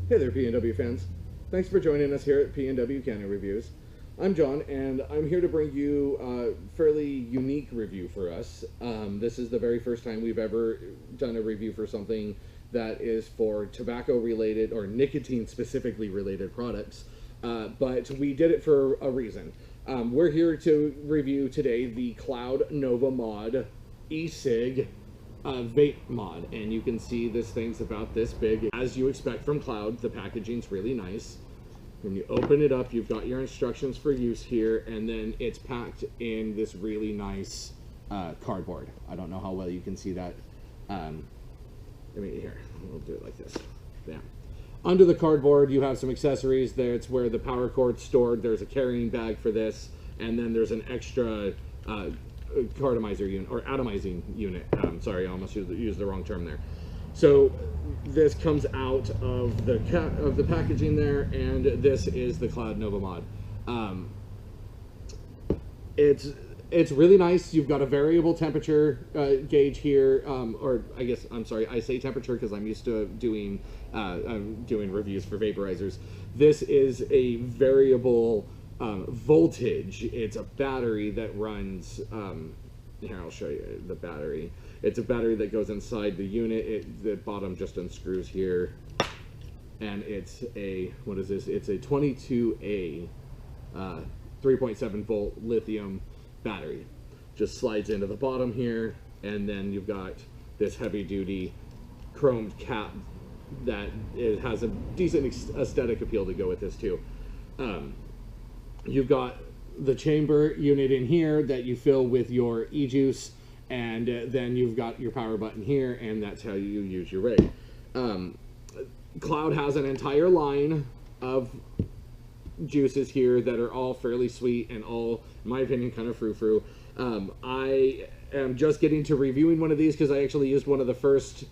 Hey there, P&W fans. Thanks for joining us here at P&W Canning Reviews. I'm John, and I'm here to bring you a fairly unique review for us. This is the very first time we've ever done a review for something that is for tobacco-related or nicotine-specifically related products, but we did it for a reason. We're here to review today the Cloud Nova Mod eCig vape mod, and you can see this thing's about this big. As you expect from Cloud, the packaging's really nice. When you open it up, you've got your instructions for use here, and then it's packed in this really nice cardboard. I don't know how well you can see that. Here, we'll do it like this. Yeah. Under the cardboard, you have some accessories there. It's where the power cord's stored. There's a carrying bag for this, and then there's an extra cartomizer unit or atomizing unit. Sorry, I almost used the wrong term there. So this comes out of the packaging there, and this is the Cloud Nova mod. It's really nice. You've got a variable temperature gauge here, or I guess I'm sorry, I say temperature because I'm used to doing reviews for vaporizers. This is a variable voltage. It's a battery that runs here, I'll show you the battery. It's a battery that goes inside the unit. The bottom just unscrews here, and it's a, what is this? It's a 22A 3.7 volt lithium battery. Just slides into the bottom here, and then you've got this heavy duty chromed cap that it has a decent aesthetic appeal to go with this too. You've got the chamber unit in here that you fill with your ejuice, and then you've got your power button here, and that's how you use your rig. Cloud has an entire line of juices here that are all fairly sweet and all, in my opinion, kind of frou-frou. I am just getting to reviewing one of these because I actually used one of the first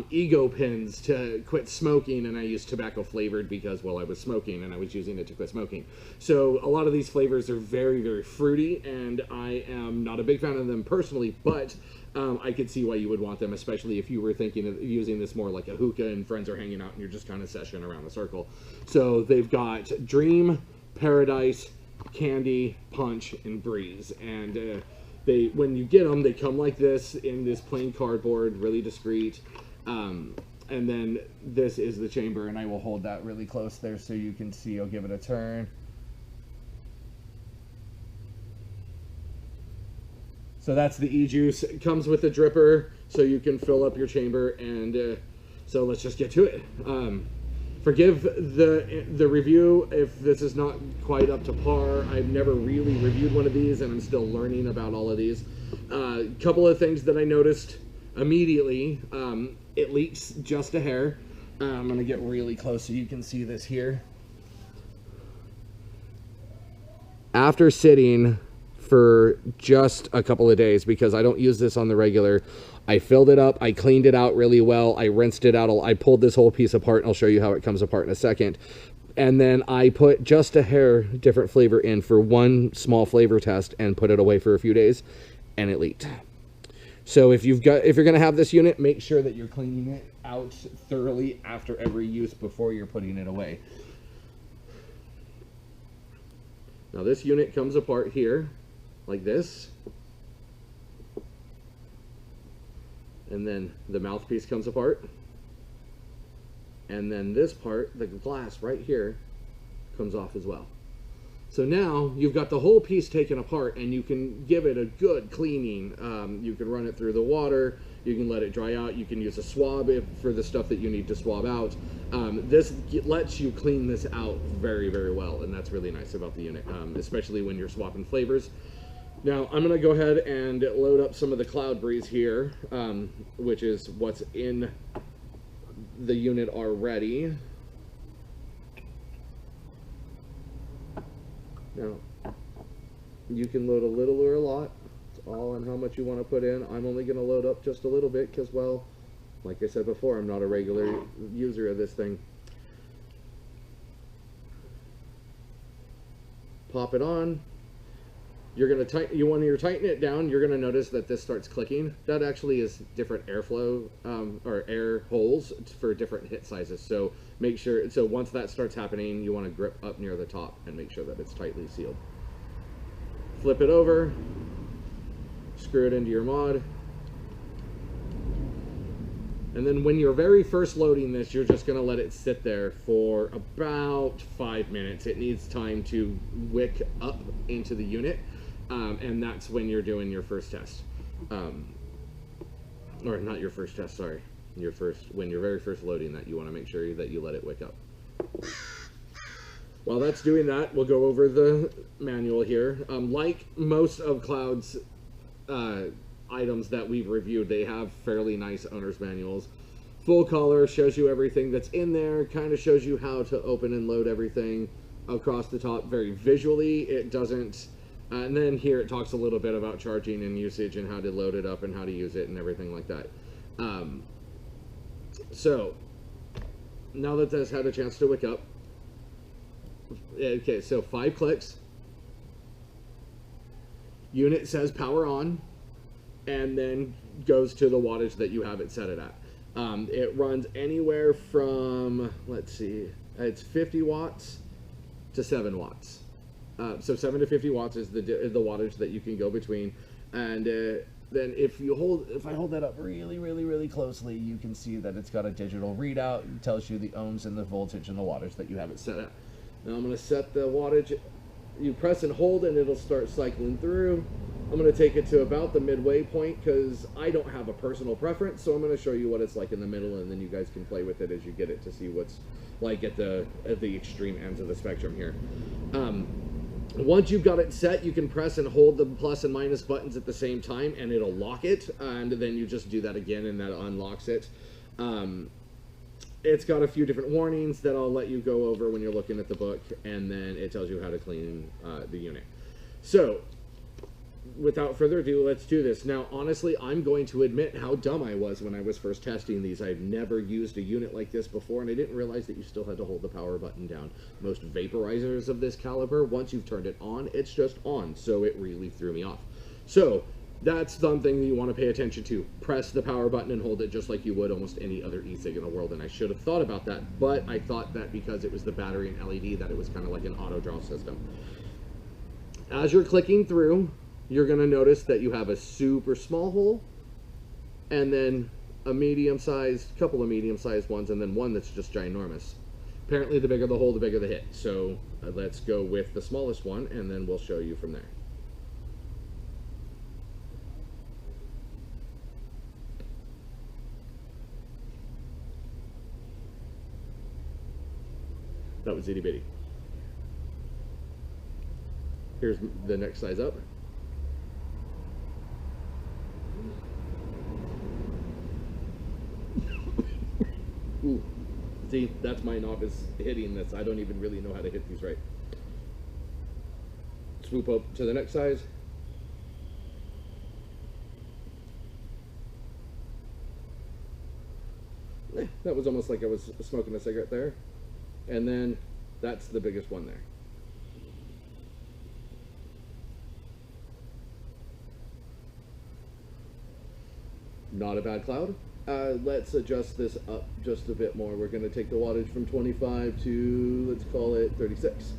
ego pins to quit smoking, and I used tobacco flavored because, well, I was smoking and I was using it to quit smoking. So a lot of these flavors are very, very fruity, and I am not a big fan of them personally, but I could see why you would want them, especially if you were thinking of using this more like a hookah and friends are hanging out and you're just kind of session around the circle. So they've got Dream, Paradise, Candy, Punch, and Breeze, and when you get them, they come like this in this plain cardboard, really discreet. And then this is the chamber, and I will hold that really close there so you can see. I'll give it a turn. So that's the e-juice. It comes with a dripper so you can fill up your chamber, and so let's just get to it. Forgive the review if this is not quite up to par. I've never really reviewed one of these, and I'm still learning about all of these. Couple of things that I noticed immediately. It leaks just a hair. I'm going to get really close so you can see this here. After sitting for just a couple of days, because I don't use this on the regular, I filled it up, I cleaned it out really well, I rinsed it out, I pulled this whole piece apart, and I'll show you how it comes apart in a second. And then I put just a hair different flavor in for one small flavor test and put it away for a few days, and it leaked. So if you're going to have this unit, make sure that you're cleaning it out thoroughly after every use before you're putting it away. Now this unit comes apart here like this, and then the mouthpiece comes apart, and then this part, the glass right here, comes off as well. So now you've got the whole piece taken apart, and you can give it a good cleaning. You can run it through the water, you can let it dry out, you can use a swab for the stuff that you need to swab out. This lets you clean this out very, very well, and that's really nice about the unit, especially when you're swapping flavors. Now I'm going to go ahead and load up some of the Cloud Breeze here, which is what's in the unit already. Now, you can load a little or a lot. It's all on how much you want to put in. I'm only going to load up just a little bit because, well, like I said before, I'm not a regular user of this thing. Pop it on. You're gonna tighten. When you're tightening it down, you're gonna notice that this starts clicking. That actually is different airflow or air holes for different hit sizes. So make sure. So once that starts happening, you want to grip up near the top and make sure that it's tightly sealed. Flip it over. Screw it into your mod. And then when you're very first loading this, you're just gonna let it sit there for about 5 minutes. It needs time to wick up into the unit. And that's when you're doing your first test. Or not your first test, sorry. When you're very first loading that, you wanna make sure that you let it wick up. While that's doing that, we'll go over the manual here. Like most of Cloud's items that we've reviewed, they have fairly nice owner's manuals. Full color, shows you everything that's in there, kind of shows you how to open and load everything across the top very visually. It doesn't, and then here it talks a little bit about charging and usage and how to load it up and how to use it and everything like that. So now that that's had a chance to wick up, okay, so 5 clicks, unit says power on, and then goes to the wattage that you have it set it at. It runs anywhere from, let's see, it's 50 watts to 7 watts. So 7 to 50 watts is the wattage that you can go between. And then if I hold that up really closely, you can see that it's got a digital readout. It tells you the ohms and the voltage and the wattage that you have it set at. Now I'm going to set the wattage. You press and hold and it'll start cycling through. I'm going to take it to about the midway point because I don't have a personal preference, so I'm going to show you what it's like in the middle, and then you guys can play with it as you get it to see what's like at the extreme ends of the spectrum here. Once you've got it set, you can press and hold the plus and minus buttons at the same time, and it'll lock it, and then you just do that again, and that unlocks it. It's got a few different warnings that I'll let you go over when you're looking at the book, and then it tells you how to clean the unit. So, without further ado, let's do this. Now, honestly, I'm going to admit how dumb I was when I was first testing these. I've never used a unit like this before, and I didn't realize that you still had to hold the power button down. Most vaporizers of this caliber, once you've turned it on, it's just on, so it really threw me off. So, that's something that you want to pay attention to. Press the power button and hold it just like you would almost any other eCig in the world, and I should have thought about that, but I thought that because it was the battery and LED that it was kind of like an auto draw system. As you're clicking through, you're going to notice that you have a super small hole, and then a medium-sized, couple of medium-sized ones, and then one that's just ginormous. Apparently, the bigger the hole, the bigger the hit. So let's go with the smallest one, and then we'll show you from there. That was itty bitty. Here's the next size up. Ooh, see, that's my novice hitting this. I don't even really know how to hit these right. Swoop up to the next size. That was almost like I was smoking a cigarette there. And then that's the biggest one there. Not a bad cloud. Let's adjust this up just a bit more. We're going to take the wattage from 25 to, let's call it 36.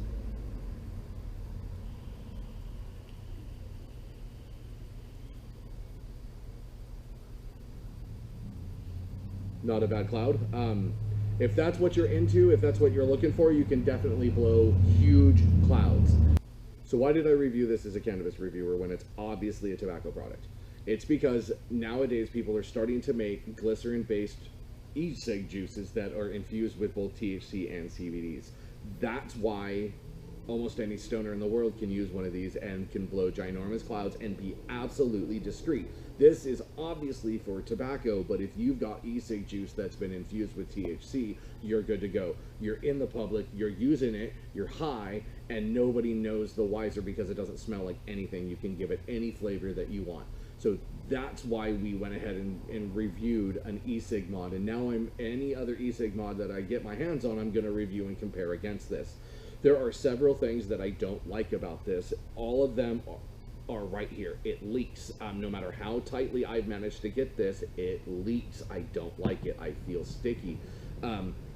Not a bad cloud. If that's what you're into, if that's what you're looking for, you can definitely blow huge clouds. So why did I review this as a cannabis reviewer when it's obviously a tobacco product? It's because nowadays people are starting to make glycerin-based eCig juices that are infused with both THC and CBDs. That's why almost any stoner in the world can use one of these and can blow ginormous clouds and be absolutely discreet. This is obviously for tobacco, but if you've got eCig juice that's been infused with THC, you're good to go. You're in the public, you're using it, you're high, and nobody knows the wiser because it doesn't smell like anything. You can give it any flavor that you want. So that's why we went ahead and reviewed an eCig mod, and now any other eCig mod that I get my hands on, I'm going to review and compare against this. There are several things that I don't like about this. All of them are right here. It leaks. No matter how tightly I've managed to get this, it leaks. I don't like it. I feel sticky.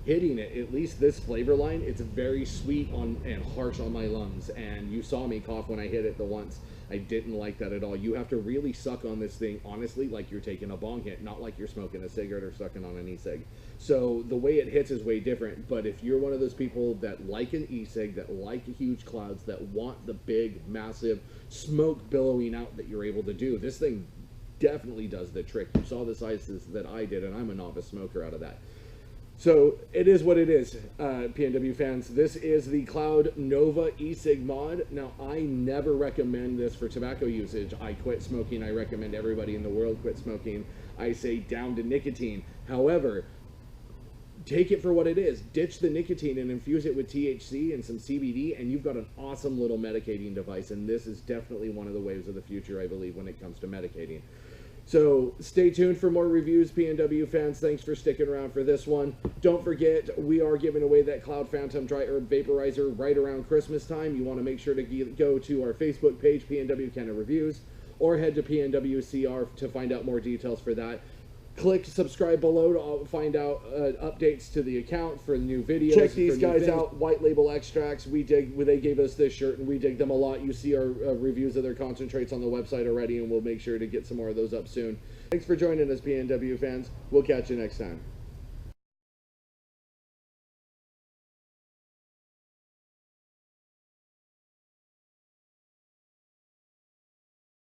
Hitting it, at least this flavor line, it's very sweet and harsh on my lungs. And you saw me cough when I hit it the once. I didn't like that at all. You have to really suck on this thing, honestly, like you're taking a bong hit, not like you're smoking a cigarette or sucking on an eCig. So the way it hits is way different. But if you're one of those people that like an eCig, that like huge clouds, that want the big, massive smoke billowing out that you're able to do, this thing definitely does the trick. You saw the sizes that I did, and I'm a novice smoker out of that. So it is what it is, PNW fans. This is the Cloud Nova eCig mod. Now, I never recommend this for tobacco usage. I quit smoking. I recommend everybody in the world quit smoking. I say down to nicotine. However, take it for what it is. Ditch the nicotine and infuse it with THC and some CBD, and you've got an awesome little medicating device. And this is definitely one of the waves of the future, I believe, when it comes to medicating. So stay tuned for more reviews, PNW fans. Thanks for sticking around for this one. Don't forget, we are giving away that Cloud Phantom Dry Herb Vaporizer right around Christmas time. You want to make sure to go to our Facebook page, PNW Canada Reviews, or head to PNWCR to find out more details for that. Click subscribe below to find out updates to the account for new videos. Check these guys out, White Label Extracts. They gave us this shirt, and we dig them a lot. You see our reviews of their concentrates on the website already, and we'll make sure to get some more of those up soon. Thanks for joining us, PNW fans. We'll catch you next time.